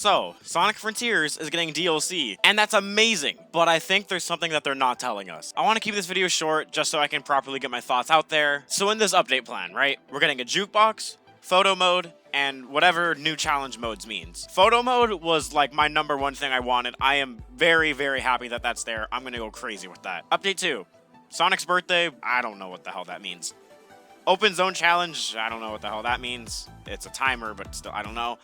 So, Sonic Frontiers is getting DLC, and that's amazing, but I think there's something that they're not telling us. I want to keep this video short just so I can properly get my thoughts out there. So in this update plan, right, we're getting a jukebox, photo mode, and whatever new challenge modes means. Photo mode was like my #1 thing I wanted. I am very, very happy that that's there. I'm gonna go crazy with that. Update 2, Sonic's birthday, I don't know what the hell that means. Open zone challenge, I don't know what the hell that means. It's a timer, but still, I don't know.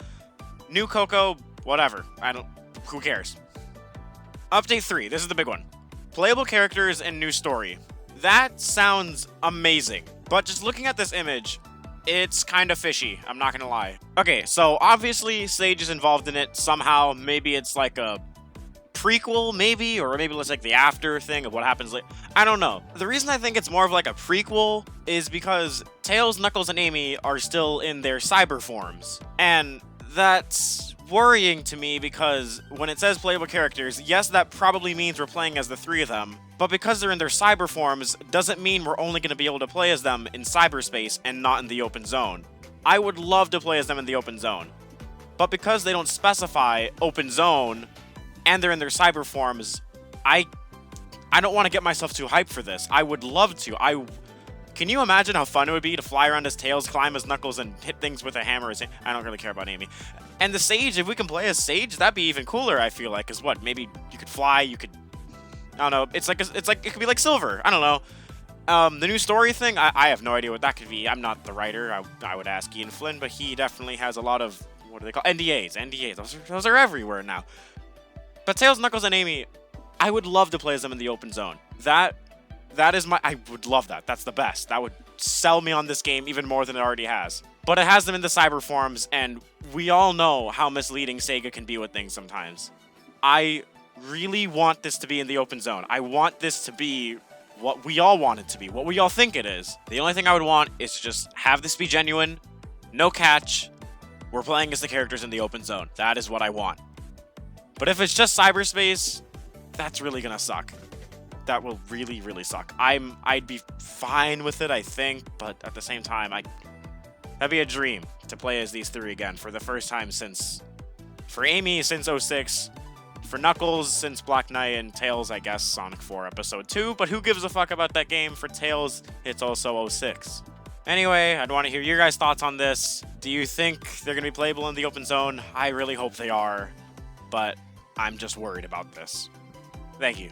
New Coco, whatever. Who cares? Update 3, this is the big one. Playable characters and new story. That sounds amazing, but just looking at this image, it's kind of fishy, I'm not gonna lie. Okay, so obviously Sage is involved in it somehow. Maybe it's like a prequel, maybe, or maybe it's like the after thing of what happens later. I don't know. The reason I think it's more of like a prequel is because Tails, Knuckles, and Amy are still in their cyber forms, and that's worrying to me because when it says playable characters, yes, that probably means we're playing as the 3 of them, but because they're in their cyber forms, doesn't mean we're only going to be able to play as them in cyberspace and not in the open zone. I would love to play as them in the open zone, but because they don't specify open zone and they're in their cyber forms, I don't want to get myself too hyped for this. I would love to. Can you imagine how fun it would be to fly around as Tails, climb as Knuckles, and hit things with a hammer? I don't really care about Amy. And the Sage, if we can play as Sage, that'd be even cooler, I feel like. Because what? Maybe you could fly, you could... I don't know. It could be like Silver. I don't know. The new story thing, I have no idea what that could be. I'm not the writer. I would ask Ian Flynn, but he definitely has a lot of... What do they call NDAs. NDAs. Those are everywhere now. But Tails, Knuckles, and Amy, I would love to play as them in the open zone. That is I would love that. That's the best. That would sell me on this game even more than it already has. But it has them in the cyber forms, and we all know how misleading Sega can be with things sometimes. I really want this to be in the open zone. I want this to be what we all want it to be, what we all think it is. The only thing I would want is to just have this be genuine, no catch. We're playing as the characters in the open zone. That is what I want. But if it's just cyberspace, that's really gonna suck. That will really, really suck. I'd be fine with it, I think, but at the same time, that'd be a dream to play as these 3 again for the first time for Amy since 06, for Knuckles since Black Knight, and Tails, I guess, Sonic 4 Episode 2, but who gives a fuck about that game? For Tails, it's also 06. Anyway, I'd want to hear your guys' thoughts on this. Do you think they're going to be playable in the open zone? I really hope they are, but I'm just worried about this. Thank you.